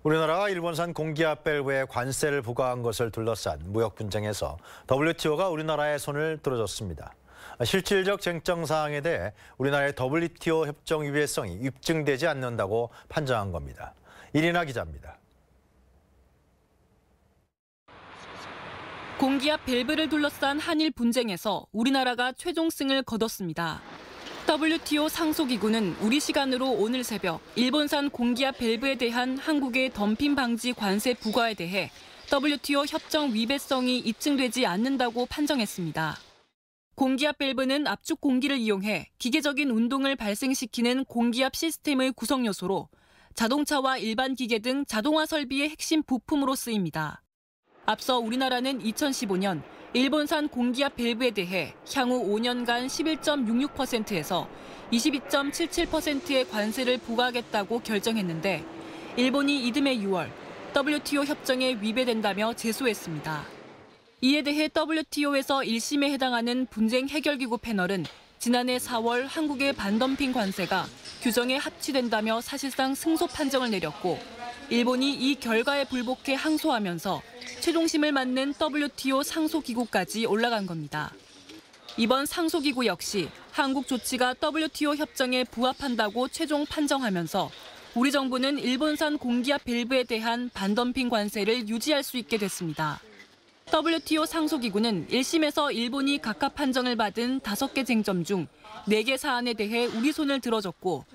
우리나라가 일본산 공기압 밸브에 관세를 부과한 것을 둘러싼 무역 분쟁에서 WTO가 우리나라의 손을 들어줬습니다. 실질적 쟁점 사항에 대해 우리나라의 WTO 협정 위배성이 입증되지 않는다고 판정한 겁니다. 이리나 기자입니다. 공기압 밸브를 둘러싼 한일 분쟁에서 우리나라가 최종 승을 거뒀습니다. WTO 상소기구는 우리 시간으로 오늘 새벽 일본산 공기압 밸브에 대한 한국의 덤핑 방지 관세 부과에 대해 WTO 협정 위배성이 입증되지 않는다고 판정했습니다. 공기압 밸브는 압축 공기를 이용해 기계적인 운동을 발생시키는 공기압 시스템의 구성 요소로 자동차와 일반 기계 등 자동화 설비의 핵심 부품으로 쓰입니다. 앞서 우리나라는 2015년 일본산 공기압 밸브에 대해 향후 5년간 11.66%에서 22.77%의 관세를 부과하겠다고 결정했는데 일본이 이듬해 6월 WTO 협정에 위배된다며 제소했습니다. 이에 대해 WTO에서 1심에 해당하는 분쟁 해결기구 패널은 지난해 4월 한국의 반덤핑 관세가 규정에 합치된다며 사실상 승소 판정을 내렸고 일본이 이 결과에 불복해 항소하면서 최종심을 맞는 WTO 상소기구까지 올라간 겁니다. 이번 상소기구 역시 한국 조치가 WTO 협정에 부합한다고 최종 판정하면서 우리 정부는 일본산 공기압 밸브에 대한 반덤핑 관세를 유지할 수 있게 됐습니다. WTO 상소기구는 1심에서 일본이 각하 판정을 받은 5개 쟁점 중 4개 사안에 대해 우리 손을 들어줬고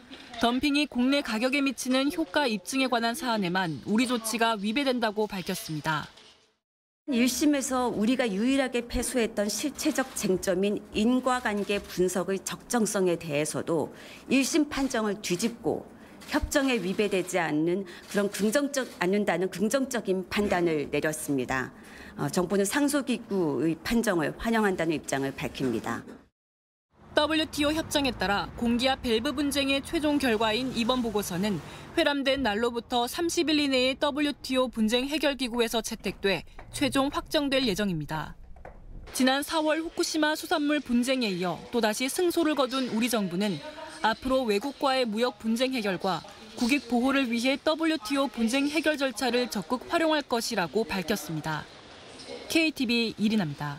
덤핑이 국내 가격에 미치는 효과 입증에 관한 사안에만 우리 조치가 위배된다고 밝혔습니다. 1심에서 우리가 유일하게 패소했던 실체적 쟁점인 인과관계 분석의 적정성에 대해서도 1심 판정을 뒤집고 협정에 위배되지 않는다는 긍정적인 판단을 내렸습니다. 정부는 상소기구의 판정을 환영한다는 입장을 밝힙니다. WTO 협정에 따라 공기압 밸브 분쟁의 최종 결과인 이번 보고서는 회람된 날로부터 30일 이내에 WTO 분쟁 해결기구에서 채택돼 최종 확정될 예정입니다. 지난 4월 후쿠시마 수산물 분쟁에 이어 또다시 승소를 거둔 우리 정부는 앞으로 외국과의 무역 분쟁 해결과 국익 보호를 위해 WTO 분쟁 해결 절차를 적극 활용할 것이라고 밝혔습니다. KTV 이리나입니다.